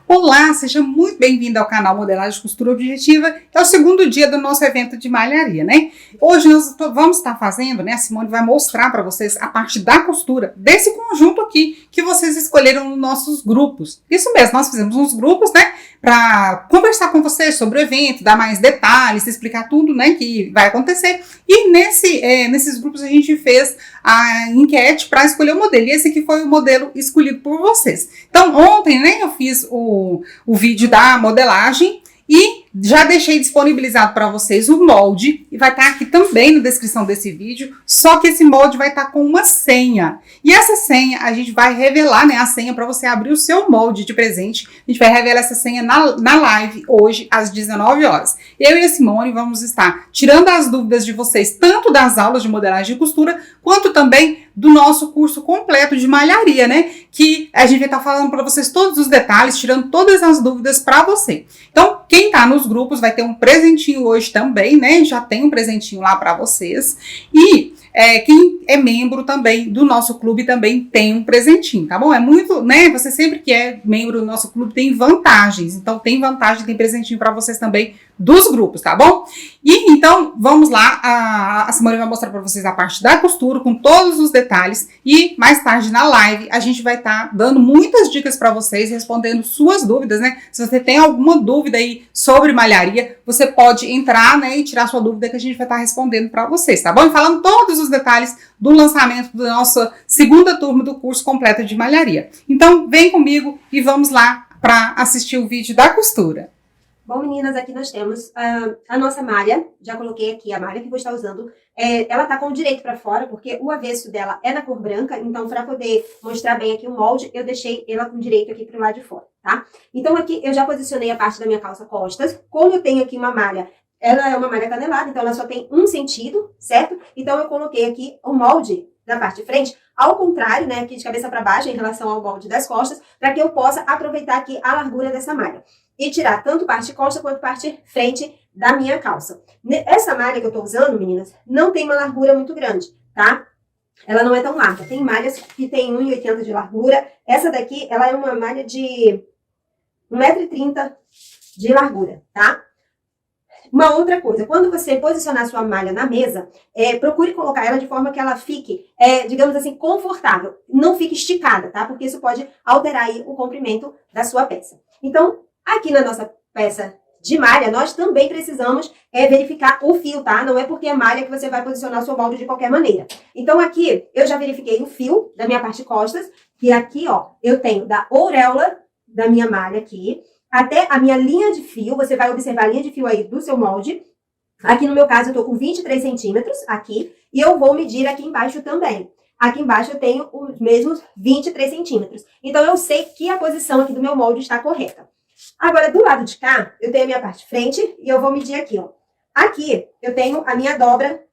Olá, seja muito bem-vindo ao canal Modelagem Costura Objetiva. É o segundo dia do nosso evento de malharia, né? Hoje nós vamos estar fazendo, né? A Simone vai mostrar para vocês a parte da costura desse conjunto aqui que vocês escolheram nos nossos grupos. Isso mesmo, nós fizemos uns grupos, né? Para conversar com vocês sobre o evento, dar mais detalhes, explicar tudo, né? Que vai acontecer. E nesses grupos a gente fez a enquete para escolher o modelo. E esse aqui foi o modelo escolhido por vocês. Então, ontem, né? Eu fiz o vídeo da modelagem e já deixei disponibilizado para vocês o molde e vai estar aqui também na descrição desse vídeo, só que esse molde vai estar com uma senha. E essa senha, a gente vai revelar, né, a senha para você abrir o seu molde de presente. A gente vai revelar essa senha na live hoje, às 19 horas. Eu e a Simone vamos estar tirando as dúvidas de vocês, tanto das aulas de modelagem e costura, quanto também do nosso curso completo de malharia, né? Que a gente vai estar falando para vocês todos os detalhes, tirando todas as dúvidas para você. Então, quem tá nos grupos vai ter um presentinho hoje também, né? Já tem um presentinho lá para vocês. E quem é membro também do nosso clube também tem um presentinho, tá bom? É muito, né? Você sempre que é membro do nosso clube tem vantagens. Então, tem vantagem, tem presentinho para vocês também dos grupos, tá bom? E então, vamos lá. A Simone vai mostrar para vocês a parte da costura com todos os detalhes. E mais tarde na live a gente vai estar dando muitas dicas para vocês, respondendo suas dúvidas, né? Se você tem alguma dúvida aí sobre malharia, você pode entrar, né, e tirar sua dúvida que a gente vai estar respondendo para vocês, tá bom? E falando todos os detalhes do lançamento da nossa segunda turma do curso completo de malharia. Então, vem comigo e vamos lá para assistir o vídeo da costura. Bom, meninas, aqui nós temos a nossa malha. Já coloquei aqui a malha que vou estar usando. Ela tá com o direito para fora, porque o avesso dela é na cor branca. Então, para poder mostrar bem aqui o molde, eu deixei ela com direito aqui pro lado de fora, tá? Então, aqui eu já posicionei a parte da minha calça costas. Como eu tenho aqui uma malha, ela é uma malha canelada, então ela só tem um sentido, certo? Então, eu coloquei aqui o molde da parte de frente, ao contrário, né, aqui de cabeça para baixo, em relação ao molde das costas, para que eu possa aproveitar aqui a largura dessa malha. E tirar tanto parte costa quanto parte frente da minha calça. Essa malha que eu tô usando, meninas, não tem uma largura muito grande, tá? Ela não é tão larga. Tem malhas que tem 1,80 m de largura. Essa daqui, ela é uma malha de 1,30 m de largura, tá? Uma outra coisa, quando você posicionar sua malha na mesa, procure colocar ela de forma que ela fique, digamos assim, confortável. Não fique esticada, tá? Porque isso pode alterar aí o comprimento da sua peça. Então, aqui na nossa peça de malha, nós também precisamos verificar o fio, tá? Não é porque é malha que você vai posicionar o seu molde de qualquer maneira. Então, aqui, eu já verifiquei o fio da minha parte costas, que aqui, ó, eu tenho da auréola da minha malha aqui, até a minha linha de fio, você vai observar a linha de fio aí do seu molde. Aqui no meu caso, eu tô com 23 centímetros aqui, e eu vou medir aqui embaixo também. Aqui embaixo eu tenho os mesmos 23 centímetros. Então, eu sei que a posição aqui do meu molde está correta. Agora, do lado de cá, eu tenho a minha parte de frente e eu vou medir aqui, ó. Aqui, eu tenho a minha dobra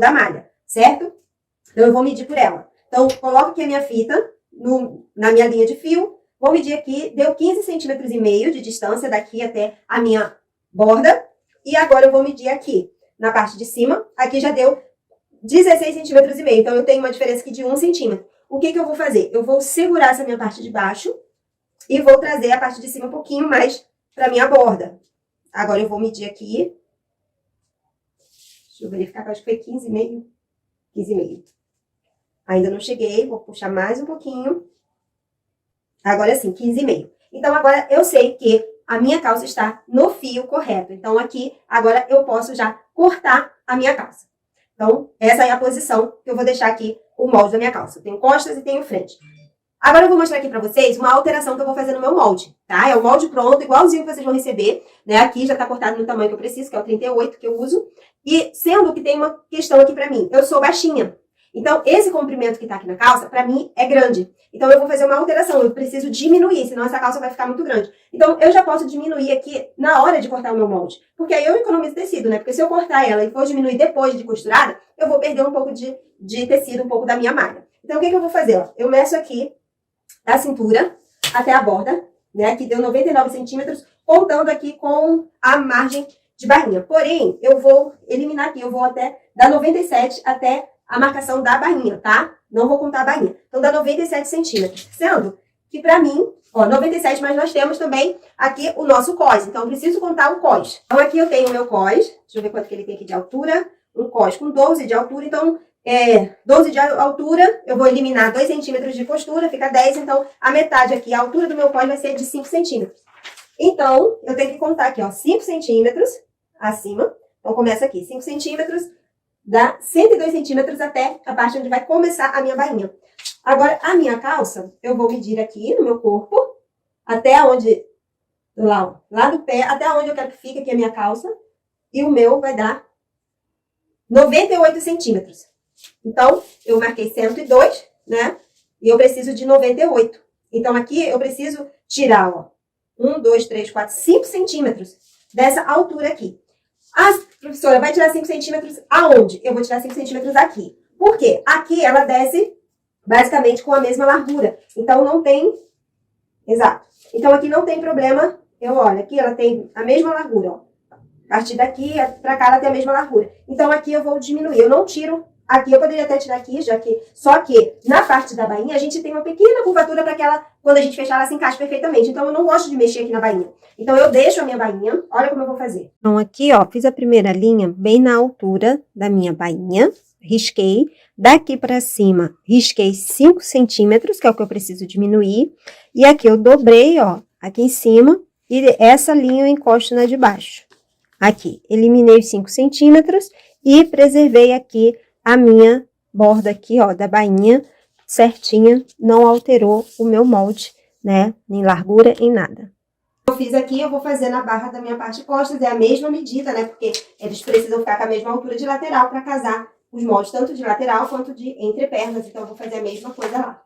da malha, certo? Então, eu vou medir por ela. Então, coloco aqui a minha fita na minha linha de fio. Vou medir aqui, deu 15,5 centímetros de distância daqui até a minha borda. E agora eu vou medir aqui, na parte de cima. Aqui já deu 16,5 centímetros. Então, eu tenho uma diferença aqui de 1 centímetro. O que que eu vou fazer? Eu vou segurar essa minha parte de baixo e vou trazer a parte de cima um pouquinho mais para minha borda. Agora eu vou medir aqui. Deixa eu verificar, que eu acho que foi 15,5. 15,5. Ainda não cheguei, vou puxar mais um pouquinho. Agora sim, 15,5. Então, agora eu sei que a minha calça está no fio correto. Então, aqui, agora eu posso já cortar a minha calça. Então, essa é a posição que eu vou deixar aqui o molde da minha calça. Eu tenho costas e tenho frente. Agora eu vou mostrar aqui pra vocês uma alteração que eu vou fazer no meu molde, tá? É o molde pronto, igualzinho que vocês vão receber, né? Aqui já tá cortado no tamanho que eu preciso, que é o 38 que eu uso. E sendo que tem uma questão aqui pra mim, eu sou baixinha. Então, esse comprimento que tá aqui na calça, pra mim, é grande. Então, eu vou fazer uma alteração, eu preciso diminuir, senão essa calça vai ficar muito grande. Então, eu já posso diminuir aqui na hora de cortar o meu molde. Porque aí eu economizo tecido, né? Porque se eu cortar ela e for diminuir depois de costurada, eu vou perder um pouco de tecido, um pouco da minha malha. Então, o que que eu vou fazer? Ó? Eu meço aqui da cintura até a borda, né? Que deu 99 centímetros, contando aqui com a margem de barrinha. Porém, eu vou eliminar aqui, eu vou até da 97 até a marcação da barrinha, tá? Não vou contar a barrinha. Então, dá 97 centímetros. Sendo que pra mim, ó, 97, mas nós temos também aqui o nosso cós. Então, eu preciso contar o cós. Então, aqui eu tenho o meu cós. Deixa eu ver quanto que ele tem aqui de altura. Um cós com 12 de altura. Então, 12 de altura, eu vou eliminar 2 centímetros de costura, fica 10. Então, a metade aqui, a altura do meu cós vai ser de 5 centímetros. Então, eu tenho que contar aqui, ó, 5 centímetros acima. Então, começa aqui, 5 centímetros, dá 102 centímetros até a parte onde vai começar a minha bainha. Agora, a minha calça, eu vou medir aqui no meu corpo, até onde, lá do pé, até onde eu quero que fique aqui a minha calça. E o meu vai dar 98 centímetros. Então, eu marquei 102, né? E eu preciso de 98. Então, aqui eu preciso tirar, ó, 1, 2, 3, 4, 5 centímetros dessa altura aqui. A professora vai tirar 5 centímetros aonde? Eu vou tirar 5 centímetros aqui. Por quê? Aqui ela desce basicamente com a mesma largura. Então, não tem... Exato. Então, aqui não tem problema. Eu olho, aqui ela tem a mesma largura, ó. A partir daqui pra cá ela tem a mesma largura. Então, aqui eu vou diminuir. Eu não tiro aqui. Eu poderia até tirar aqui, já que... Só que na parte da bainha, a gente tem uma pequena curvatura para que ela, quando a gente fechar, ela se encaixe perfeitamente. Então, eu não gosto de mexer aqui na bainha. Então, eu deixo a minha bainha. Olha como eu vou fazer. Então, aqui, ó, fiz a primeira linha bem na altura da minha bainha. Risquei. Daqui para cima, risquei 5 centímetros, que é o que eu preciso diminuir. E aqui eu dobrei, ó, aqui em cima. E essa linha eu encosto na de baixo. Aqui, eliminei os 5 centímetros e preservei aqui a minha borda aqui, ó, da bainha certinha. Não alterou o meu molde, né? Nem largura, em nada. Eu fiz aqui, eu vou fazer na barra da minha parte costas. É a mesma medida, né? Porque eles precisam ficar com a mesma altura de lateral para casar os moldes, tanto de lateral quanto de entrepernas. Então, eu vou fazer a mesma coisa lá.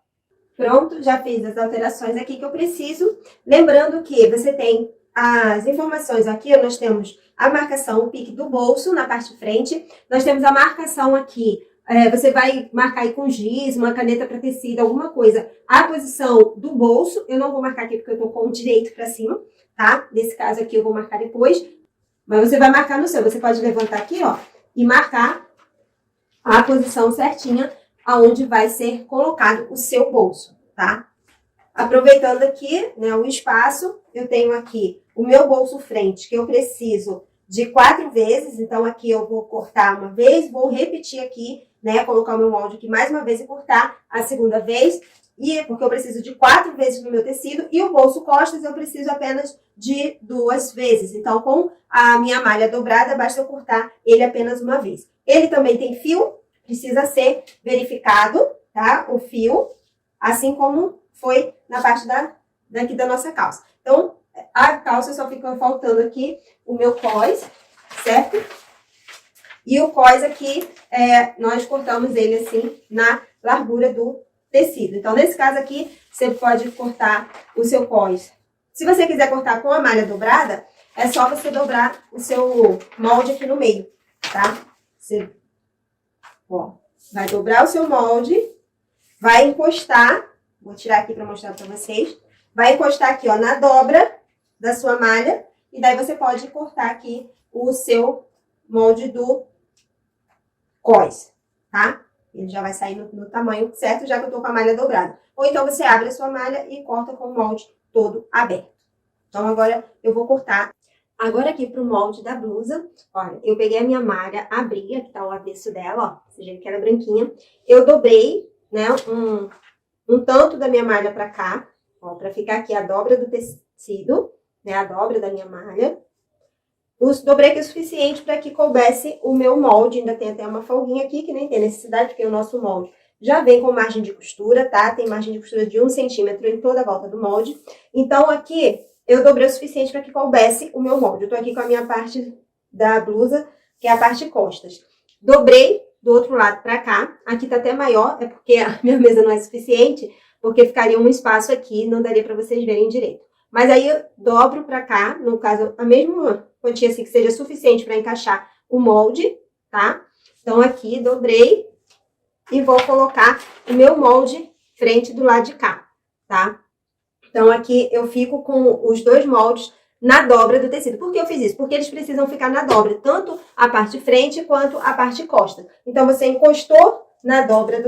Pronto, já fiz as alterações aqui que eu preciso. Lembrando que você tem as informações aqui, nós temos a marcação, o pique do bolso na parte de frente. Nós temos a marcação aqui, você vai marcar aí com giz, uma caneta para tecido, alguma coisa. A posição do bolso, eu não vou marcar aqui porque eu tô com o direito para cima, tá? Nesse caso aqui eu vou marcar depois. Mas você vai marcar no seu, você pode levantar aqui, ó, e marcar a posição certinha aonde vai ser colocado o seu bolso, tá? Aproveitando aqui, né, o espaço, eu tenho aqui o meu bolso frente, que eu preciso de 4 vezes. Então, aqui eu vou cortar uma vez, vou repetir aqui, né, colocar o meu molde aqui mais uma vez e cortar a segunda vez. E porque eu preciso de 4 vezes no meu tecido. E o bolso costas eu preciso apenas de 2 vezes. Então, com a minha malha dobrada, basta eu cortar ele apenas uma vez. Ele também tem fio, precisa ser verificado, tá? O fio, assim como foi na parte daqui da nossa calça. Então, a calça só fica faltando aqui o meu cós, certo? E o cós aqui, nós cortamos ele assim na largura do tecido. Então, nesse caso aqui, você pode cortar o seu cós. Se você quiser cortar com a malha dobrada, é só você dobrar o seu molde aqui no meio, tá? Você, ó, vai dobrar o seu molde, vai encostar, vou tirar aqui para mostrar para vocês, vai encostar aqui, ó, na dobra da sua malha, e daí você pode cortar aqui o seu molde do cós, tá? Ele já vai sair no tamanho certo, já que eu tô com a malha dobrada. Ou então você abre a sua malha e corta com o molde todo aberto. Então, agora eu vou cortar. Agora aqui pro molde da blusa, olha, eu peguei a minha malha, abri, aqui tá o avesso dela, ó, você vê que ela é branquinha. Eu dobrei, né, um tanto da minha malha pra cá, ó, pra ficar aqui a dobra do tecido, né, a dobra da minha malha. Dobrei aqui o suficiente para que coubesse o meu molde. Ainda tem até uma folguinha aqui, que nem tem necessidade, porque o nosso molde já vem com margem de costura, tá? Tem margem de costura de 1 centímetro em toda a volta do molde. Então, aqui, eu dobrei o suficiente para que coubesse o meu molde. Eu tô aqui com a minha parte da blusa, que é a parte costas. Dobrei do outro lado para cá. Aqui tá até maior, é porque a minha mesa não é suficiente, porque ficaria um espaço aqui, não daria para vocês verem direito. Mas aí eu dobro para cá, no caso, a mesma quantia assim que seja suficiente para encaixar o molde, tá? Então, aqui, dobrei e vou colocar o meu molde frente do lado de cá, tá? Então, aqui eu fico com os 2 moldes na dobra do tecido. Por que eu fiz isso? Porque eles precisam ficar na dobra, tanto a parte frente quanto a parte costa. Então, você encostou na dobra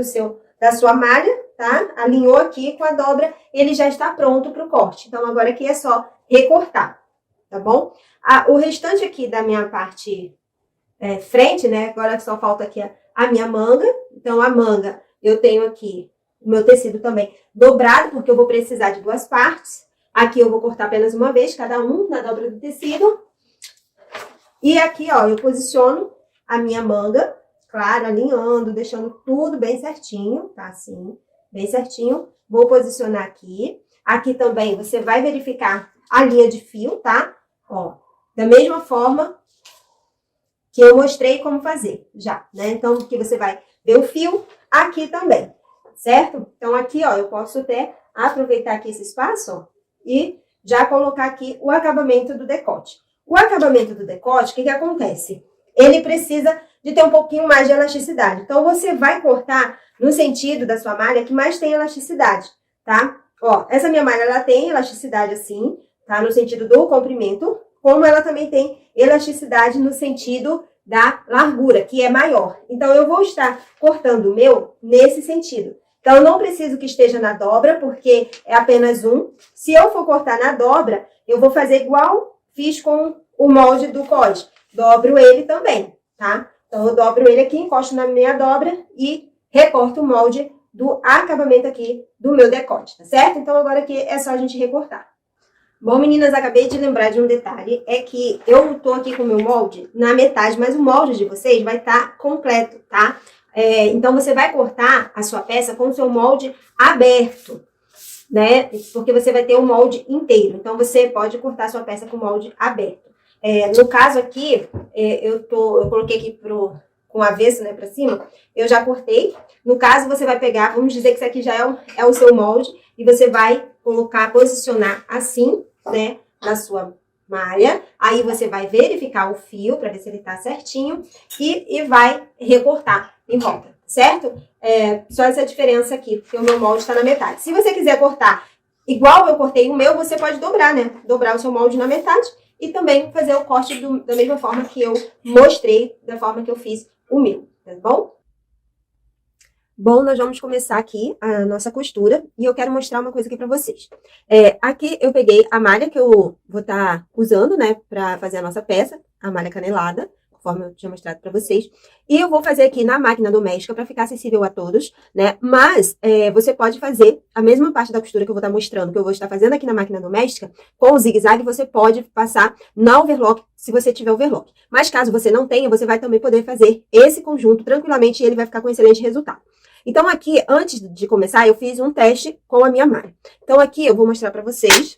da sua malha, tá? Alinhou aqui com a dobra, ele já está pronto para o corte. Então, agora aqui é só recortar, tá bom? O restante aqui da minha parte frente, né? Agora só falta aqui a minha manga. Então, a manga, eu tenho aqui o meu tecido também dobrado, porque eu vou precisar de 2 partes. Aqui eu vou cortar apenas uma vez, cada um na dobra do tecido. E aqui, ó, eu posiciono a minha manga, claro, alinhando, deixando tudo bem certinho, tá? Assim, bem certinho. Vou posicionar aqui. Aqui também você vai verificar a linha de fio, tá? Ó, da mesma forma que eu mostrei como fazer já, né? Então, aqui você vai ver o fio, aqui também, certo? Então, aqui, ó, eu posso até aproveitar aqui esse espaço, ó, e já colocar aqui o acabamento do decote. O acabamento do decote, o que que acontece? Ele precisa de ter um pouquinho mais de elasticidade. Então, você vai cortar no sentido da sua malha que mais tem elasticidade, tá? Ó, essa minha malha, ela tem elasticidade assim, tá? No sentido do comprimento, como ela também tem elasticidade no sentido da largura, que é maior. Então, eu vou estar cortando o meu nesse sentido. Então, eu não preciso que esteja na dobra, porque é apenas um. Se eu for cortar na dobra, eu vou fazer igual fiz com o molde do code. Dobro ele também, tá? Então, eu dobro ele aqui, encosto na minha dobra e recorto o molde do acabamento aqui do meu decote, tá certo? Então, agora aqui é só a gente recortar. Bom, meninas, acabei de lembrar de um detalhe, é que eu tô aqui com o meu molde na metade, mas o molde de vocês vai estar completo, tá? Então, você vai cortar a sua peça com o seu molde aberto, né? Porque você vai ter o molde inteiro. Então, você pode cortar a sua peça com o molde aberto. No caso aqui, eu coloquei aqui com o avesso, né, pra cima, eu já cortei. No caso, você vai pegar, vamos dizer que isso aqui já é o seu molde, e você vai colocar, posicionar assim, né, na sua malha. Aí você vai verificar o fio para ver se ele tá certinho e vai recortar em volta, certo? Só essa diferença aqui, porque o meu molde está na metade. Se você quiser cortar igual eu cortei o meu, você pode dobrar, né? Dobrar o seu molde na metade e também fazer o corte da mesma forma que eu mostrei, da forma que eu fiz o meu, tá bom? Bom, nós vamos começar aqui a nossa costura e eu quero mostrar uma coisa aqui pra vocês. Aqui eu peguei a malha que eu vou estar usando, né, pra fazer a nossa peça, a malha canelada, conforme eu tinha mostrado pra vocês. E eu vou fazer aqui na máquina doméstica pra ficar acessível a todos, né, mas você pode fazer a mesma parte da costura que eu vou estar mostrando, que eu vou estar fazendo aqui na máquina doméstica, com o zigue-zague, você pode passar na overlock, se você tiver overlock. Mas caso você não tenha, você vai também poder fazer esse conjunto tranquilamente e ele vai ficar com excelente resultado. Então, aqui, antes de começar, eu fiz um teste com a minha malha. Então, aqui eu vou mostrar pra vocês,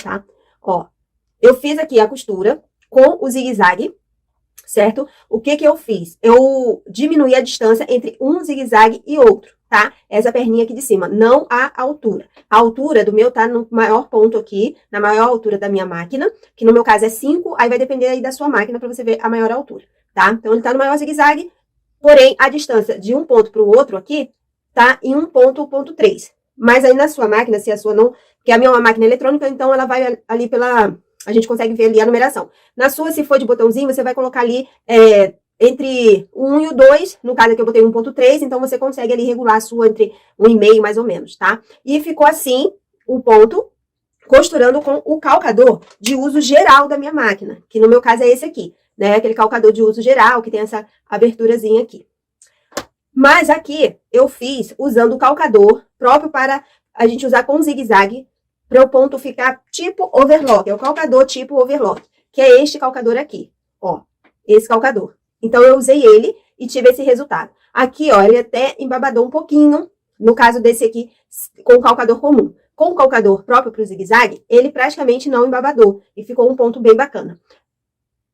tá? Ó, eu fiz aqui a costura com o zigue-zague, certo? O que que eu fiz? Eu diminuí a distância entre um zigue-zague e outro, tá? Essa perninha aqui de cima, não a altura. A altura do meu tá no maior ponto aqui, na maior altura da minha máquina, que no meu caso é 5, aí vai depender aí da sua máquina pra você ver a maior altura, tá? Então, ele tá no maior zigue-zague. Porém, a distância de um ponto para o outro aqui tá em 1,3. Mas aí na sua máquina, se a sua não... Porque a minha é uma máquina eletrônica, então ela vai ali pela... A gente consegue ver ali a numeração. Na sua, se for de botãozinho, você vai colocar ali entre o 1 e o 2. No caso aqui eu botei 1,3, então você consegue ali regular a sua entre 1,5 mais ou menos, tá? E ficou assim o ponto, costurando com o calcador de uso geral da minha máquina. Que no meu caso é esse aqui. Né, aquele calcador de uso geral, que tem essa aberturazinha aqui. Mas aqui, eu fiz usando o calcador próprio para a gente usar com zigue-zague, para o ponto ficar tipo overlock. É o calcador tipo overlock, que é este calcador aqui, ó, esse calcador. Então, eu usei ele e tive esse resultado. Aqui, ó, ele até embabadou um pouquinho, no caso desse aqui, com o calcador comum. Com o calcador próprio para o zigue-zague, ele praticamente não embabadou, e ficou um ponto bem bacana.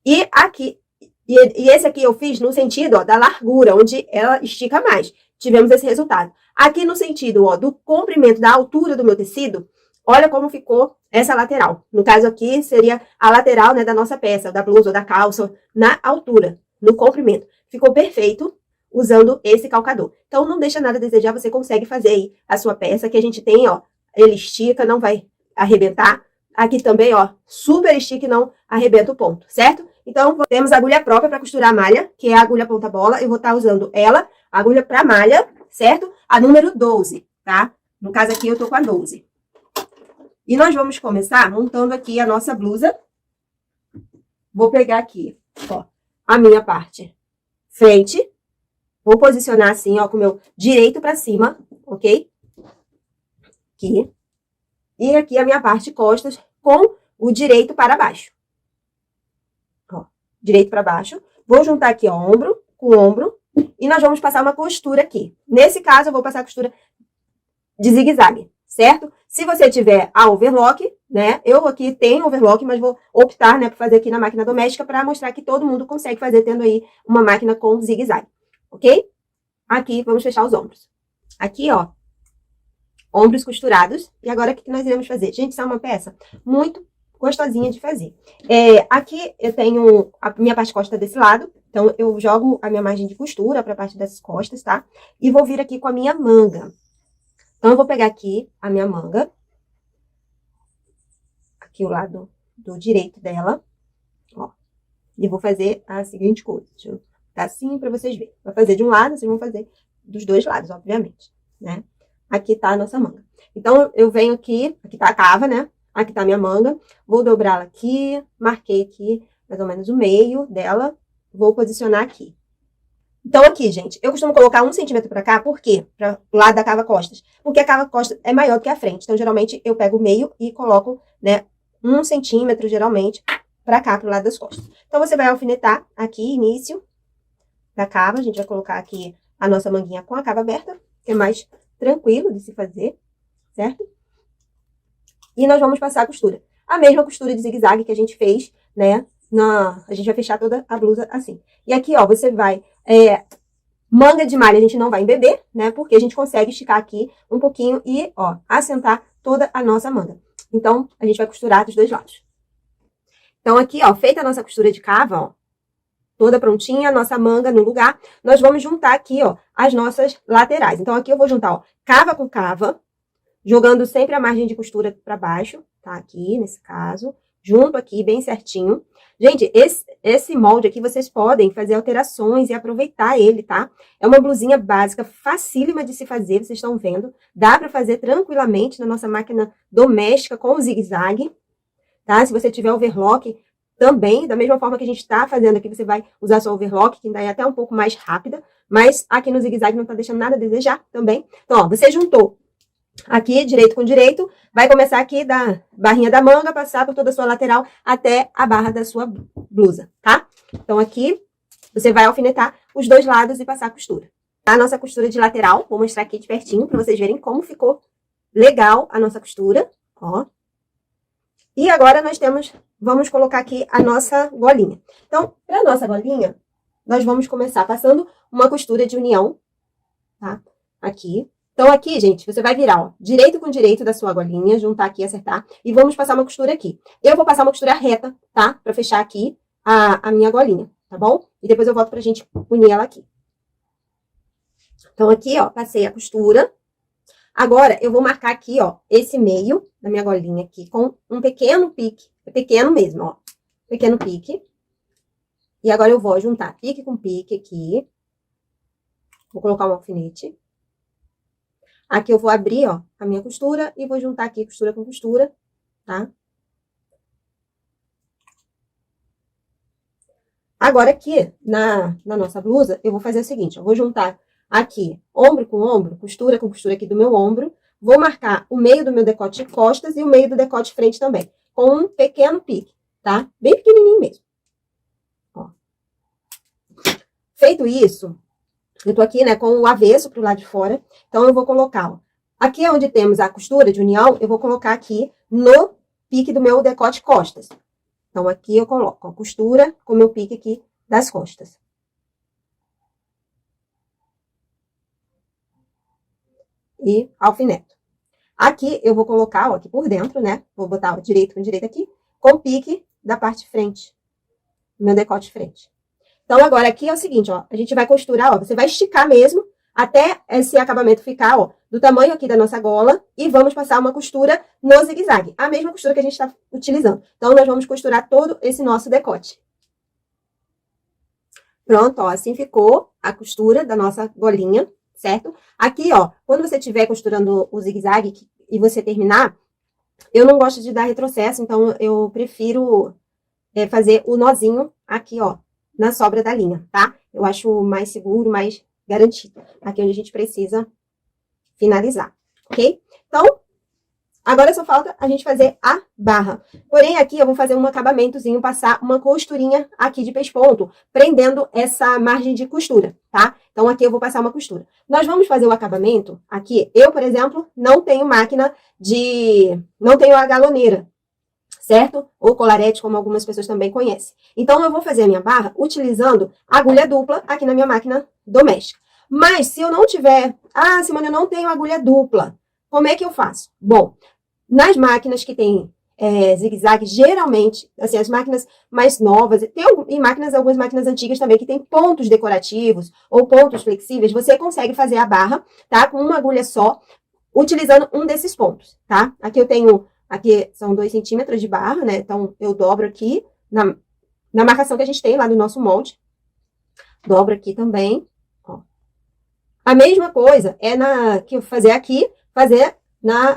E aqui, e esse aqui eu fiz no sentido, ó, da largura, onde ela estica mais. Tivemos esse resultado. Aqui no sentido, ó, do comprimento, da altura do meu tecido, olha como ficou essa lateral. No caso aqui, seria a lateral, né, da nossa peça, da blusa ou da calça, na altura, no comprimento. Ficou perfeito usando esse calcador. Então, não deixa nada a desejar, você consegue fazer aí a sua peça, que a gente tem, ó, ele estica, não vai arrebentar. Aqui também, ó, super estica e não arrebenta o ponto, certo? Então, temos a agulha própria para costurar a malha, que é a agulha ponta-bola. Eu vou estar usando ela, a agulha para malha, certo? A número 12, tá? No caso aqui, eu tô com a 12. E nós vamos começar montando aqui a nossa blusa. Vou pegar aqui, ó, a minha parte frente. Vou posicionar assim, ó, com o meu direito pra cima, ok? Aqui. E aqui a minha parte costas com o direito para baixo. Ó, direito para baixo. Vou juntar aqui, ó, ombro com ombro. E nós vamos passar uma costura aqui. Nesse caso, eu vou passar a costura de zigue-zague, certo? Se você tiver a overlock, né? Eu aqui tenho overlock, mas vou optar, né, por fazer aqui na máquina doméstica para mostrar que todo mundo consegue fazer tendo aí uma máquina com zigue-zague, ok? Aqui, vamos fechar os ombros. Aqui, ó, ombros costurados. E agora, o que nós iremos fazer? Gente, isso é uma peça muito gostosinha de fazer. Aqui eu tenho a minha parte costa desse lado. Então, eu jogo a minha margem de costura para a parte das costas, tá? E vou vir aqui com a minha manga. Então, eu vou pegar aqui a minha manga. Aqui o lado do direito dela. Ó. E vou fazer a seguinte coisa. Deixa eu dar assim para vocês verem. Vai fazer de um lado, vocês vão fazer dos dois lados, obviamente, né? Aqui tá a nossa manga. Então, eu venho aqui tá a cava, né? Aqui tá a minha manga. Vou dobrá-la aqui. Marquei aqui mais ou menos o meio dela. Vou posicionar aqui. Então, aqui, gente, eu costumo colocar 1 centímetro pra cá, por quê? Pra o lado da cava costas. Porque a cava costas é maior do que a frente. Então, geralmente, eu pego o meio e coloco, né, 1 centímetro, geralmente, pra cá, pro lado das costas. Então, você vai alfinetar aqui, início da cava. A gente vai colocar aqui a nossa manguinha com a cava aberta, que é mais tranquilo de se fazer, certo? E nós vamos passar a costura. A mesma costura de zigue-zague que a gente fez, né? A gente vai fechar toda a blusa assim. E aqui, ó, você vai... manga de malha a gente não vai embeber, né? Porque a gente consegue esticar aqui um pouquinho e, ó, assentar toda a nossa manga. Então, a gente vai costurar dos dois lados. Então, aqui, ó, feita a nossa costura de cava, ó, toda prontinha, nossa manga no lugar, nós vamos juntar aqui, ó, as nossas laterais. Então, aqui eu vou juntar, ó, cava com cava, jogando sempre a margem de costura para baixo, tá? Aqui, nesse caso, junto aqui, bem certinho. Gente, esse molde aqui, vocês podem fazer alterações e aproveitar ele, tá? É uma blusinha básica, facílima de se fazer, vocês estão vendo. Dá para fazer tranquilamente na nossa máquina doméstica com o zigue-zague, tá? Se você tiver overlock, também, da mesma forma que a gente tá fazendo aqui, você vai usar sua overlock, que ainda é até um pouco mais rápida, mas aqui no zigue-zague não tá deixando nada a desejar também. Então, ó, você juntou aqui, direito com direito, vai começar aqui da barrinha da manga, passar por toda a sua lateral até a barra da sua blusa, tá? Então, aqui, você vai alfinetar os dois lados e passar a costura. A nossa costura de lateral, vou mostrar aqui de pertinho para vocês verem como ficou legal a nossa costura, ó. E agora vamos colocar aqui a nossa golinha. Então, para a nossa golinha, nós vamos começar passando uma costura de união, tá? Aqui. Então, aqui, gente, você vai virar, ó, direito com direito da sua golinha, juntar aqui, acertar, e vamos passar uma costura aqui. Eu vou passar uma costura reta, tá? Pra fechar aqui a minha golinha, tá bom? E depois eu volto pra gente unir ela aqui. Então, aqui, ó, passei a costura. Agora, eu vou marcar aqui, ó, esse meio da minha golinha aqui com um pequeno pique. É pequeno mesmo, ó. Pequeno pique. E agora eu vou juntar pique com pique aqui. Vou colocar um alfinete. Aqui eu vou abrir, ó, a minha costura e vou juntar aqui costura com costura, tá? Agora aqui, na nossa blusa, eu vou fazer o seguinte, eu vou juntar aqui ombro com ombro, costura com costura aqui do meu ombro, vou marcar o meio do meu decote de costas e o meio do decote de frente também, com um pequeno pique, tá? Bem pequenininho mesmo. Ó. Feito isso... Eu tô aqui, né, com o avesso pro lado de fora. Então, eu vou colocar, ó. Aqui onde temos a costura de união, eu vou colocar aqui no pique do meu decote costas. Então, aqui eu coloco a costura com o meu pique aqui das costas. E alfineto. Aqui eu vou colocar, ó, aqui por dentro, né, vou botar o direito com direito aqui, com o pique da parte de frente. Meu decote de frente. Então, agora aqui é o seguinte, ó, a gente vai costurar, ó, você vai esticar mesmo até esse acabamento ficar, ó, do tamanho aqui da nossa gola e vamos passar uma costura no zigue-zague, a mesma costura que a gente está utilizando. Então, nós vamos costurar todo esse nosso decote. Pronto, ó, assim ficou a costura da nossa golinha, certo? Aqui, ó, quando você estiver costurando o zigue-zague e você terminar, eu não gosto de dar retrocesso, então eu prefiro fazer o nozinho aqui, ó, na sobra da linha, tá? Eu acho mais seguro, mais garantido. Aqui onde a gente precisa finalizar, ok? Então, agora só falta a gente fazer a barra. Porém, aqui eu vou fazer um acabamentozinho, passar uma costurinha aqui de pesponto, prendendo essa margem de costura, tá? Então, aqui eu vou passar uma costura. Nós vamos fazer o acabamento aqui. Eu, por exemplo, não tenho máquina não tenho a galoneira, certo? Ou colarete, como algumas pessoas também conhecem. Então, eu vou fazer a minha barra utilizando agulha dupla aqui na minha máquina doméstica. Mas, se eu não tiver... Ah, Simone, eu não tenho agulha dupla. Como é que eu faço? Bom, nas máquinas que tem zigue-zague, geralmente, assim, as máquinas mais novas, tem algumas máquinas antigas também que tem pontos decorativos ou pontos flexíveis, você consegue fazer a barra, tá? Com uma agulha só, utilizando um desses pontos, tá? Aqui são 2 centímetros de barra, né? Então, eu dobro aqui na marcação que a gente tem lá no nosso molde. Dobro aqui também, ó. A mesma coisa que eu fazer aqui,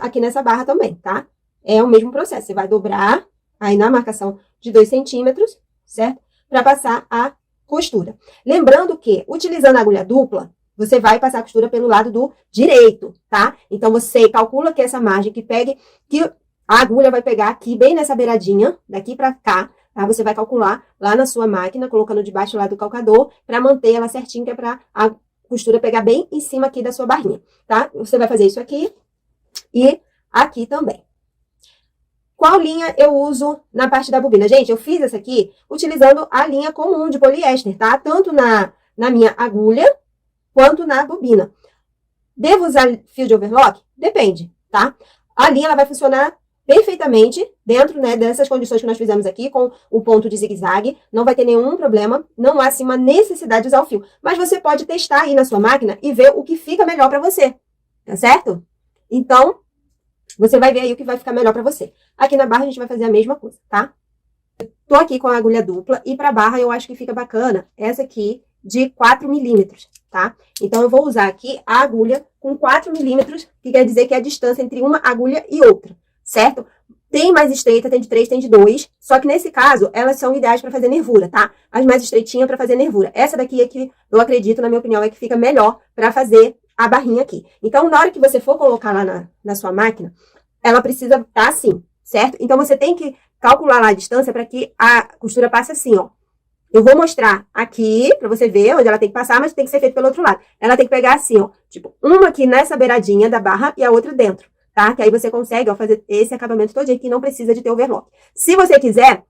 aqui nessa barra também, tá? É o mesmo processo. Você vai dobrar aí na marcação de 2 centímetros, certo? Para passar a costura. Lembrando que, utilizando a agulha dupla, você vai passar a costura pelo lado do direito, tá? Então, você calcula que essa margem que a agulha vai pegar aqui, bem nessa beiradinha, daqui para cá, tá? Você vai calcular lá na sua máquina, colocando debaixo lá do calcador, para manter ela certinha, que é para a costura pegar bem em cima aqui da sua barrinha, tá? Você vai fazer isso aqui e aqui também. Qual linha eu uso na parte da bobina? Gente, eu fiz essa aqui utilizando a linha comum de poliéster, tá? Tanto na minha agulha, quanto na bobina. Devo usar fio de overlock? Depende, tá? A linha, ela vai funcionar perfeitamente dentro, né, dessas condições que nós fizemos aqui, com o ponto de zigue-zague. Não vai ter nenhum problema, não há, assim, uma necessidade de usar o fio. Mas você pode testar aí na sua máquina e ver o que fica melhor para você, tá certo? Então, você vai ver aí o que vai ficar melhor para você. Aqui na barra a gente vai fazer a mesma coisa, tá? Tô aqui com a agulha dupla e para barra eu acho que fica bacana essa aqui de 4 milímetros, tá? Então, eu vou usar aqui a agulha com 4 milímetros, que quer dizer que é a distância entre uma agulha e outra, certo? Tem mais estreita, tem de 3, tem de 2, só que nesse caso, elas são ideais para fazer nervura, tá? As mais estreitinhas para fazer nervura. Essa daqui é que eu acredito, na minha opinião, é que fica melhor para fazer a barrinha aqui. Então, na hora que você for colocar lá na sua máquina, ela precisa estar assim, certo? Então, você tem que calcular lá a distância para que a costura passe assim, ó. Eu vou mostrar aqui, para você ver onde ela tem que passar, mas tem que ser feito pelo outro lado. Ela tem que pegar assim, ó, tipo, uma aqui nessa beiradinha da barra e a outra dentro, tá? Que aí você consegue, ó, fazer esse acabamento todinho aqui, não precisa de ter overlock. Se você quiser,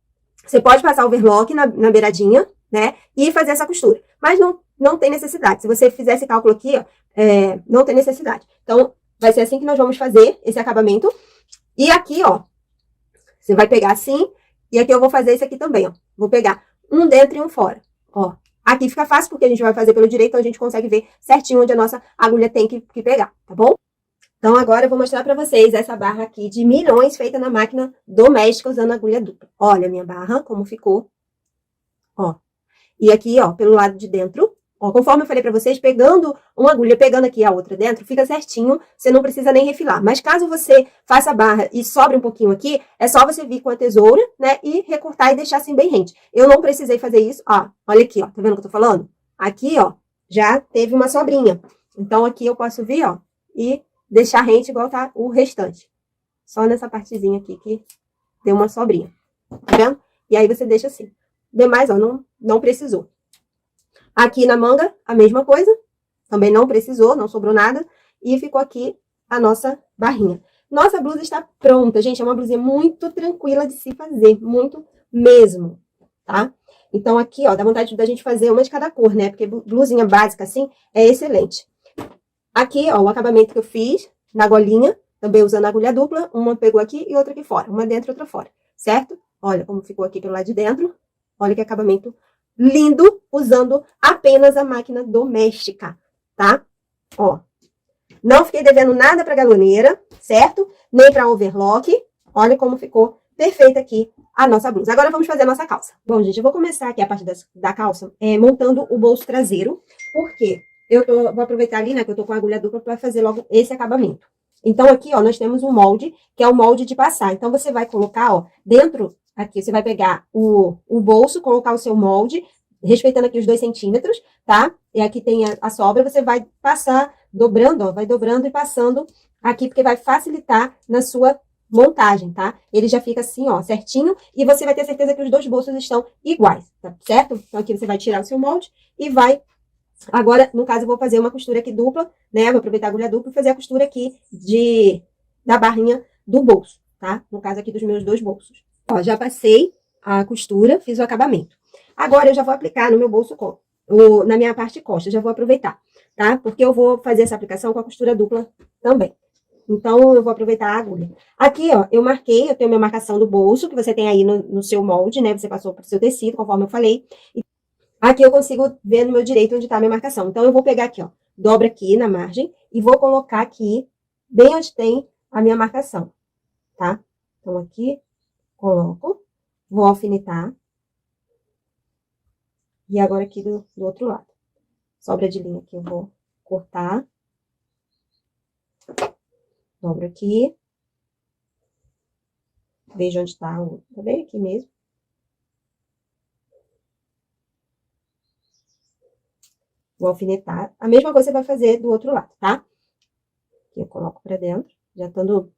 você pode passar overlock na beiradinha, né? E fazer essa costura. Mas não tem necessidade. Se você fizer esse cálculo aqui, ó, não tem necessidade. Então, vai ser assim que nós vamos fazer esse acabamento. E aqui, ó, você vai pegar assim, e aqui eu vou fazer esse aqui também, ó. Vou pegar um dentro e um fora, ó. Aqui fica fácil, porque a gente vai fazer pelo direito, então a gente consegue ver certinho onde a nossa agulha tem que pegar, tá bom? Então, agora eu vou mostrar pra vocês essa barra aqui de milhões, feita na máquina doméstica, usando agulha dupla. Olha a minha barra, como ficou, ó. E aqui, ó, pelo lado de dentro, ó, conforme eu falei pra vocês, pegando uma agulha, pegando aqui a outra dentro, fica certinho, você não precisa nem refilar. Mas caso você faça a barra e sobre um pouquinho aqui, é só você vir com a tesoura, né, e recortar e deixar assim bem rente. Eu não precisei fazer isso, ó, olha aqui, ó, tá vendo o que eu tô falando? Aqui, ó, já teve uma sobrinha. Então, aqui eu posso vir, ó, e deixar rente igual tá o restante. Só nessa partezinha aqui que deu uma sobrinha, tá vendo? E aí você deixa assim. Demais, ó, não precisou. Aqui na manga, a mesma coisa. Também não precisou, não sobrou nada. E ficou aqui a nossa barrinha. Nossa blusa está pronta, gente. É uma blusinha muito tranquila de se fazer. Muito mesmo, tá? Então, aqui, ó, dá vontade da gente fazer uma de cada cor, né? Porque blusinha básica, assim, é excelente. Aqui, ó, o acabamento que eu fiz na golinha. Também usando a agulha dupla. Uma pegou aqui e outra aqui fora. Uma dentro e outra fora, certo? Olha como ficou aqui pelo lado de dentro. Olha que acabamento lindo, usando apenas a máquina doméstica, tá? Ó, não fiquei devendo nada pra galoneira, certo? Nem pra overlock. Olha como ficou perfeita aqui a nossa blusa. Agora vamos fazer a nossa calça. Bom, gente, eu vou começar aqui a parte da calça montando o bolso traseiro. Por quê? vou aproveitar ali, né, que eu tô com a agulha dupla para fazer logo esse acabamento. Então, aqui, ó, nós temos um molde, que é o molde de passar. Então, você vai colocar, ó, dentro, aqui, você vai pegar o bolso, colocar o seu molde, respeitando aqui os 2 centímetros, tá? E aqui tem a sobra, você vai passar, dobrando, ó, vai dobrando e passando aqui, porque vai facilitar na sua montagem, tá? Ele já fica assim, ó, certinho, e você vai ter certeza que os 2 bolsos estão iguais, tá certo? Então, aqui você vai tirar o seu molde e vai... Agora, no caso, eu vou fazer uma costura aqui dupla, né? Vou aproveitar a agulha dupla e fazer a costura aqui da barrinha do bolso, tá? No caso aqui dos meus 2 bolsos. Ó, já passei a costura, fiz o acabamento. Agora, eu já vou aplicar no meu bolso, na minha parte costa, já vou aproveitar, tá? Porque eu vou fazer essa aplicação com a costura dupla também. Então, eu vou aproveitar a agulha. Aqui, ó, eu tenho minha marcação do bolso, que você tem aí no seu molde, né? Você passou pro seu tecido, conforme eu falei. Aqui eu consigo ver no meu direito onde tá a minha marcação. Então, eu vou pegar aqui, ó, dobro aqui na margem e vou colocar aqui, bem onde tem a minha marcação, tá? Então, aqui, coloco, vou alfinetar. E agora aqui do outro lado. Sobra de linha aqui eu vou cortar. Dobro aqui. Veja onde tá tá bem aqui mesmo. Vou alfinetar. A mesma coisa você vai fazer do outro lado, tá? Aqui eu coloco pra dentro. Já estando...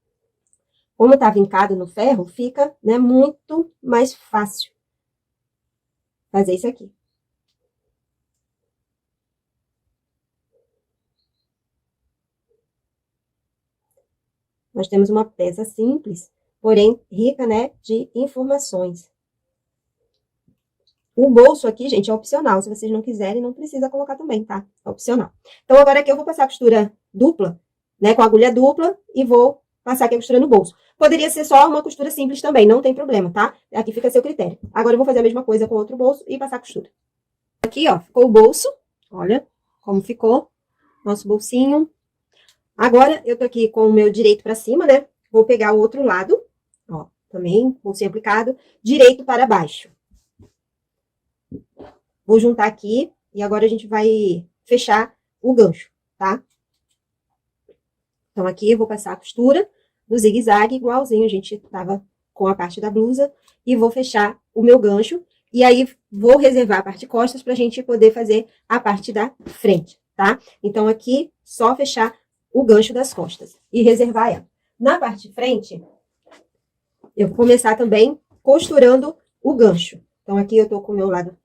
Como tá vincado no ferro, fica, né, muito mais fácil fazer isso aqui. Nós temos uma peça simples, porém rica, né, de informações. O bolso aqui, gente, é opcional. Se vocês não quiserem, não precisa colocar também, tá? É opcional. Então, agora aqui eu vou passar a costura dupla, né, com a agulha dupla, e vou passar aqui a costura no bolso. Poderia ser só uma costura simples também, não tem problema, tá? Aqui fica a seu critério. Agora eu vou fazer a mesma coisa com outro bolso e passar a costura. Aqui, ó, ficou o bolso. Olha como ficou nosso bolsinho. Agora, eu tô aqui com o meu direito pra cima, né? Vou pegar o outro lado, ó, também, bolsinho aplicado, direito para baixo. Vou juntar aqui e agora a gente vai fechar o gancho, tá? Então, aqui eu vou passar a costura no zigue-zague, igualzinho a gente tava com a parte da blusa, e vou fechar o meu gancho, e aí vou reservar a parte costas pra gente poder fazer a parte da frente, tá? Então, aqui, só fechar o gancho das costas e reservar ela. Na parte de frente, eu vou começar também costurando o gancho. Então, aqui eu tô com o meu lado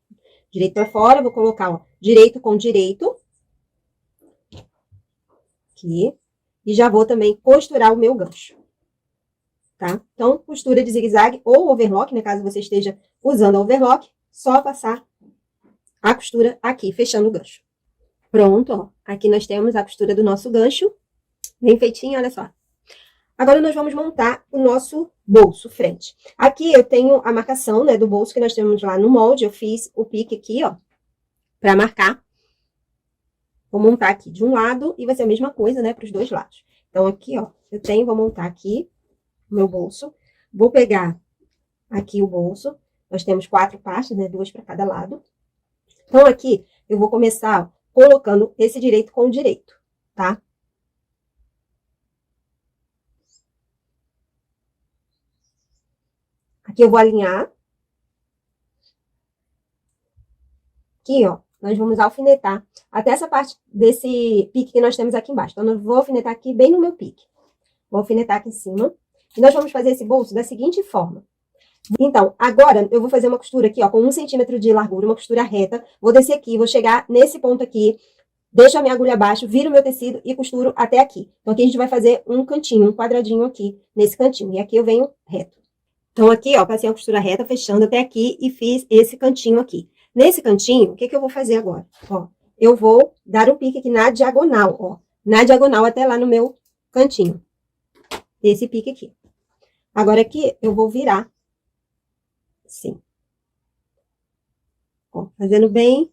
direito para fora, vou colocar, ó, direito com direito. Aqui. E já vou também costurar o meu gancho. Tá? Então, costura de zigue-zague ou overlock, né? Caso você esteja usando a overlock, só passar a costura aqui, fechando o gancho. Pronto, ó. Aqui nós temos a costura do nosso gancho. Bem feitinho, olha só. Agora, nós vamos montar o nosso bolso frente. Aqui eu tenho a marcação, né, do bolso que nós temos lá no molde. Eu fiz o pique aqui, ó, pra marcar. Vou montar aqui de um lado e vai ser a mesma coisa, né, pros 2 lados. Então, aqui, ó, vou montar aqui o meu bolso. Vou pegar aqui o bolso. Nós temos 4 partes, né, 2 para cada lado. Então, aqui, eu vou começar, ó, colocando esse direito com o direito, tá? Aqui eu vou alinhar. Aqui, ó, nós vamos alfinetar até essa parte desse pique que nós temos aqui embaixo. Então, eu vou alfinetar aqui bem no meu pique. Vou alfinetar aqui em cima. E nós vamos fazer esse bolso da seguinte forma. Então, agora, eu vou fazer uma costura aqui, ó, com 1 centímetro de largura, uma costura reta. Vou descer aqui, vou chegar nesse ponto aqui, deixo a minha agulha abaixo, viro o meu tecido e costuro até aqui. Então, aqui a gente vai fazer um cantinho, um quadradinho aqui, nesse cantinho. E aqui eu venho reto. Então, aqui, ó, passei a costura reta, fechando até aqui e fiz esse cantinho aqui. Nesse cantinho, o que eu vou fazer agora? Ó, eu vou dar um pique aqui na diagonal, ó. Na diagonal até lá no meu cantinho. Esse pique aqui. Agora, aqui, eu vou virar assim. Ó, fazendo bem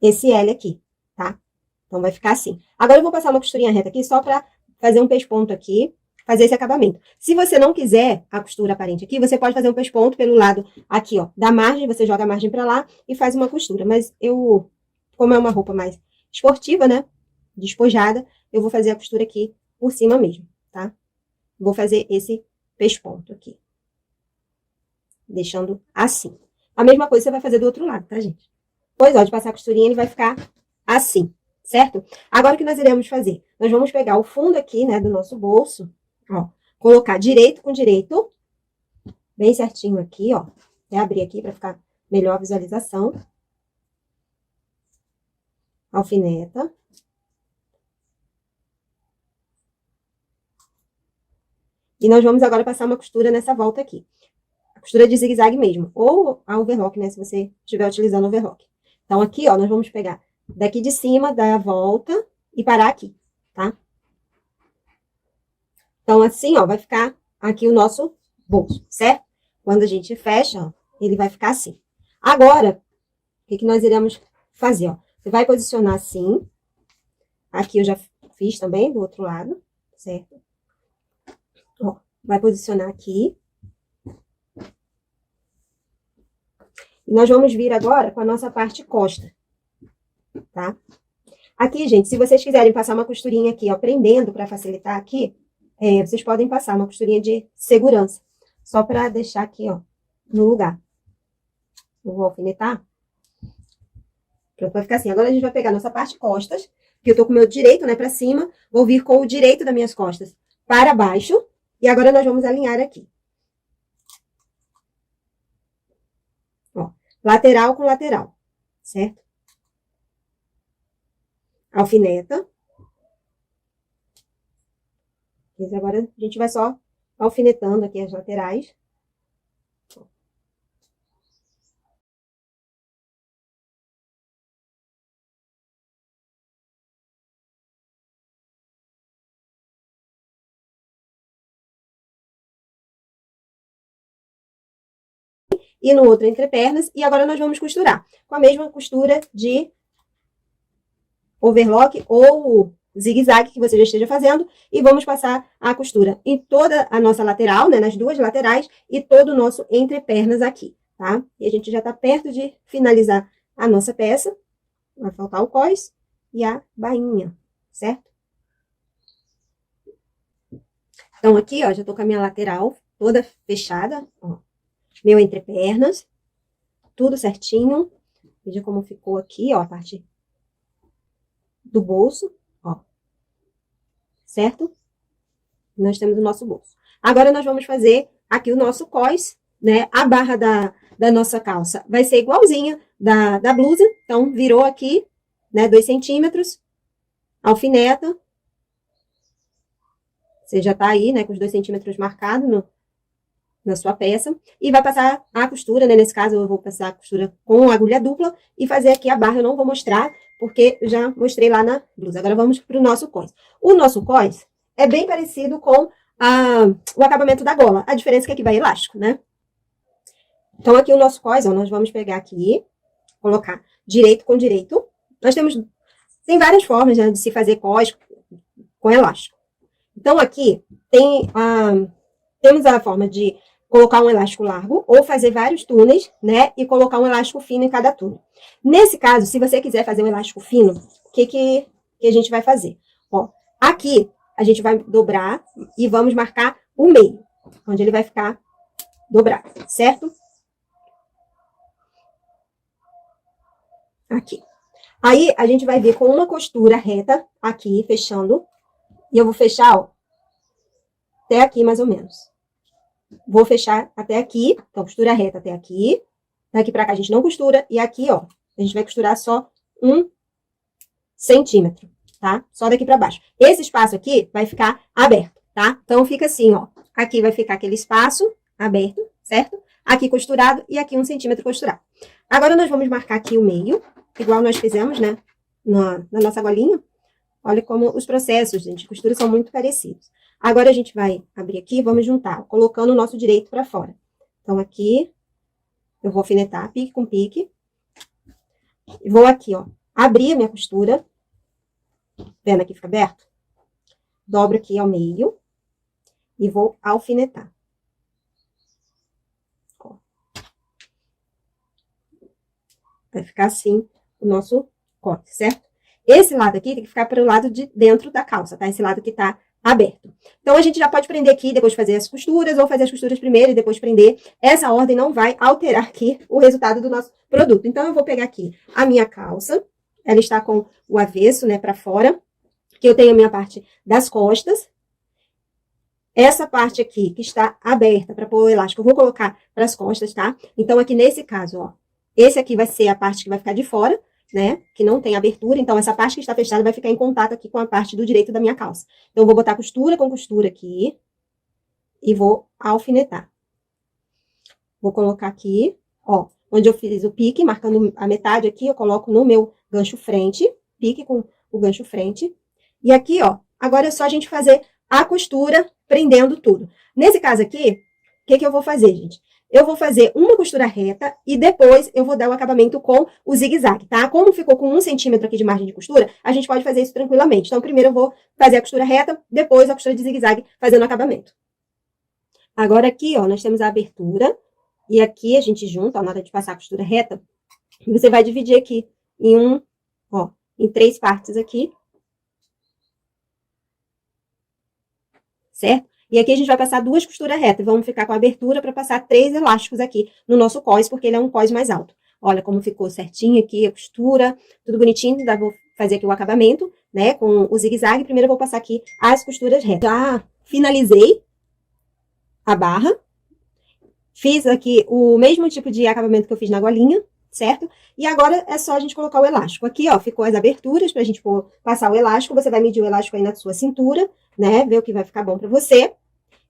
esse L aqui, tá? Então, vai ficar assim. Agora, eu vou passar uma costurinha reta aqui só pra fazer um pesponto aqui, fazer esse acabamento. Se você não quiser a costura aparente aqui, você pode fazer um pesponto pelo lado aqui, ó, da margem, você joga a margem pra lá e faz uma costura. Mas eu, como é uma roupa mais esportiva, né? Despojada, eu vou fazer a costura aqui por cima mesmo, tá? Vou fazer esse pesponto aqui. Deixando assim. A mesma coisa você vai fazer do outro lado, tá, gente? Pois, ó, de passar a costurinha, ele vai ficar assim, certo? Agora, o que nós iremos fazer? Nós vamos pegar o fundo aqui, né, do nosso bolso, ó, colocar direito com direito, bem certinho aqui, ó. Até abrir aqui para ficar melhor a visualização. Alfineta. E nós vamos agora passar uma costura nessa volta aqui. A costura de zigue-zague mesmo, ou a overlock, né, se você estiver utilizando overlock. Então, aqui, ó, nós vamos pegar daqui de cima, dar a volta e parar aqui, tá? Então, assim, ó, vai ficar aqui o nosso bolso, certo? Quando a gente fecha, ó, ele vai ficar assim. Agora, o que nós iremos fazer, ó? Você vai posicionar assim. Aqui eu já fiz também, do outro lado, certo? Ó, vai posicionar aqui. E nós vamos vir agora com a nossa parte costa, tá? Aqui, gente, se vocês quiserem passar uma costurinha aqui, ó, prendendo para facilitar aqui, vocês podem passar uma costurinha de segurança, só para deixar aqui, ó, no lugar. Eu vou alfinetar. Pronto, vai ficar assim. Agora a gente vai pegar a nossa parte costas, que eu tô com o meu direito, né, para cima, vou vir com o direito das minhas costas para baixo, e agora nós vamos alinhar aqui. Ó, lateral com lateral, certo? Alfineta. E agora a gente vai só alfinetando aqui as laterais. E no outro entrepernas, e agora nós vamos costurar com a mesma costura de overlock ou zigue-zague que você já esteja fazendo, e vamos passar a costura em toda a nossa lateral, né, nas duas laterais, e todo o nosso entrepernas aqui, tá? E a gente já tá perto de finalizar a nossa peça, vai faltar o cós e a bainha, certo? Então, aqui, ó, já tô com a minha lateral toda fechada, ó. Meu entrepernas, tudo certinho. Veja como ficou aqui, ó, a parte do bolso, ó. Certo? Nós temos o nosso bolso. Agora, nós vamos fazer aqui o nosso cós, né? A barra da nossa calça vai ser igualzinha da blusa. Então, virou aqui, né, 2 centímetros. Alfineta. Você já tá aí, né, com os 2 centímetros marcados na sua peça, e vai passar a costura, né? Nesse caso, eu vou passar a costura com agulha dupla e fazer aqui a barra. Eu não vou mostrar, porque eu já mostrei lá na blusa. Agora, vamos para o nosso cós. O nosso cós é bem parecido com o acabamento da gola. A diferença é que aqui vai elástico, né? Então, aqui o nosso cós, ó, nós vamos pegar aqui, colocar direito com direito. Tem várias formas, né, de se fazer cós com elástico. Então, aqui temos a forma de colocar um elástico largo ou fazer vários túneis, né? E colocar um elástico fino em cada túnel. Nesse caso, se você quiser fazer um elástico fino, o que a gente vai fazer? Ó, aqui a gente vai dobrar e vamos marcar o meio, onde ele vai ficar dobrado, certo? Aqui. Aí a gente vai vir com uma costura reta aqui, fechando. E eu vou fechar, ó, até aqui mais ou menos. Vou fechar até aqui, então costura reta até aqui. Daqui pra cá a gente não costura. E aqui, ó, a gente vai costurar só 1 centímetro, tá? Só daqui pra baixo. Esse espaço aqui vai ficar aberto, tá? Então fica assim, ó. Aqui vai ficar aquele espaço aberto, certo? Aqui costurado e aqui 1 centímetro costurado. Agora nós vamos marcar aqui o meio, igual nós fizemos, né? Na nossa golinha. Olha como os processos, gente, de costura são muito parecidos. Agora, a gente vai abrir aqui e vamos juntar, colocando o nosso direito para fora. Então, aqui, eu vou alfinetar pique com pique. E vou aqui, ó, abrir a minha costura. Vendo aqui, fica aberto? Dobro aqui ao meio. E vou alfinetar. Ó. Vai ficar assim o nosso corte, certo? esse lado aqui tem que ficar para o lado de dentro da calça, tá? Esse lado que tá aberto. Então, a gente já pode prender aqui, depois fazer as costuras, ou fazer as costuras primeiro e depois prender. Essa ordem não vai alterar aqui o resultado do nosso produto. Então, eu vou pegar aqui a minha calça, ela está com o avesso, né, para fora, que eu tenho a minha parte das costas. Essa parte aqui, que está aberta para pôr o elástico, eu vou colocar para as costas, tá? Então, aqui nesse caso, ó, esse aqui vai ser a parte que vai ficar de fora, né, que não tem abertura, então essa parte que está fechada vai ficar em contato aqui com a parte do direito da minha calça. Então, eu vou botar costura com costura aqui e vou alfinetar. Vou colocar aqui, ó, onde eu fiz o pique, marcando a metade aqui, eu coloco no meu gancho frente, pique com o gancho frente. E aqui, ó, agora é só a gente fazer a costura prendendo tudo. Nesse caso aqui, o que eu vou fazer, gente? Eu vou fazer uma costura reta e depois eu vou dar o acabamento com o zigue-zague, tá? Como ficou com 1 centímetro aqui de margem de costura, a gente pode fazer isso tranquilamente. Então, primeiro eu vou fazer a costura reta, depois a costura de zigue-zague fazendo o acabamento. Agora aqui, ó, nós temos a abertura e aqui a gente junta, ó, na hora de passar a costura reta, e você vai dividir aqui em 3 partes aqui. Certo? E aqui a gente vai passar 2 costuras retas. Vamos ficar com a abertura para passar 3 elásticos aqui no nosso cós, porque ele é um cós mais alto. Olha como ficou certinho aqui a costura, tudo bonitinho. Vou fazer aqui o acabamento, né, com o zigue-zague. Primeiro eu vou passar aqui as costuras retas. Já finalizei a barra. Fiz aqui o mesmo tipo de acabamento que eu fiz na golinha, certo? E agora é só a gente colocar o elástico. Aqui, ó, ficou as aberturas pra gente passar o elástico. Você vai medir o elástico aí na sua cintura, né? Ver o que vai ficar bom pra você.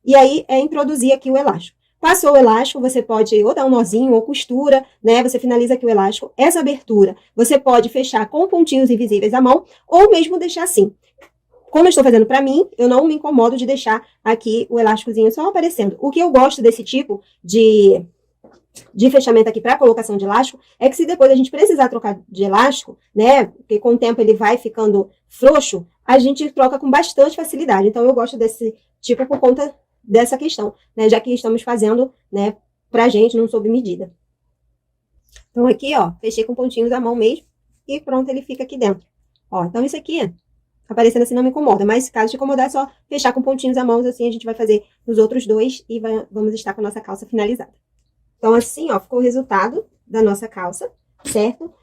E aí, é introduzir aqui o elástico. Passou o elástico, você pode ou dar um nozinho ou costura, né? Você finaliza aqui o elástico. Essa abertura, você pode fechar com pontinhos invisíveis à mão ou mesmo deixar assim. Como eu estou fazendo pra mim, eu não me incomodo de deixar aqui o elásticozinho só aparecendo. O que eu gosto desse tipo de fechamento aqui para colocação de elástico, é que se depois a gente precisar trocar de elástico, né, porque com o tempo ele vai ficando frouxo, a gente troca com bastante facilidade. Então, eu gosto desse tipo por conta dessa questão, né, já que estamos fazendo, né, pra gente, não sob medida. Então, aqui, ó, fechei com pontinhos à mão mesmo, e pronto, ele fica aqui dentro. Ó, então isso aqui, aparecendo assim não me incomoda, mas caso te incomodar, é só fechar com pontinhos à mão, assim a gente vai fazer nos outros 2 e vamos estar com a nossa calça finalizada. Então, assim, ó, ficou o resultado da nossa calça, certo?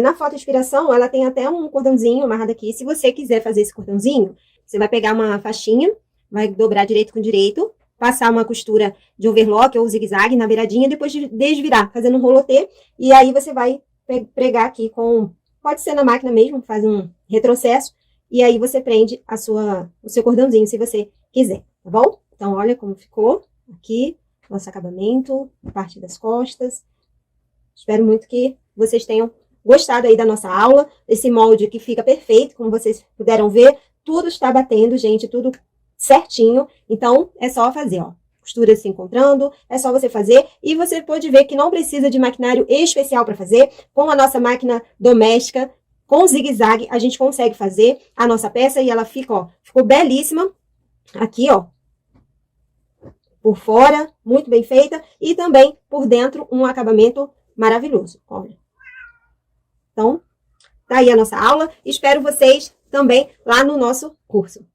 Na foto inspiração, ela tem até um cordãozinho amarrado aqui. Se você quiser fazer esse cordãozinho, você vai pegar uma faixinha, vai dobrar direito com direito, passar uma costura de overlock ou zigue-zague na beiradinha, depois de desvirar, fazendo um rolotê, e aí você vai pregar aqui com... Pode ser na máquina mesmo, faz um retrocesso, e aí você prende o seu cordãozinho, se você quiser, tá bom? Então, olha como ficou aqui. Nosso acabamento, parte das costas. Espero muito que vocês tenham gostado aí da nossa aula, desse molde que fica perfeito, como vocês puderam ver, tudo está batendo, gente, tudo certinho. Então, é só fazer, ó, costuras se encontrando, é só você fazer, e você pode ver que não precisa de maquinário especial para fazer. Com a nossa máquina doméstica, com zigue-zague, a gente consegue fazer a nossa peça e ela fica, ó, ficou belíssima. Aqui, ó, por fora, muito bem feita, e também por dentro, um acabamento maravilhoso. Olha. Então, tá aí a nossa aula. Espero vocês também lá no nosso curso.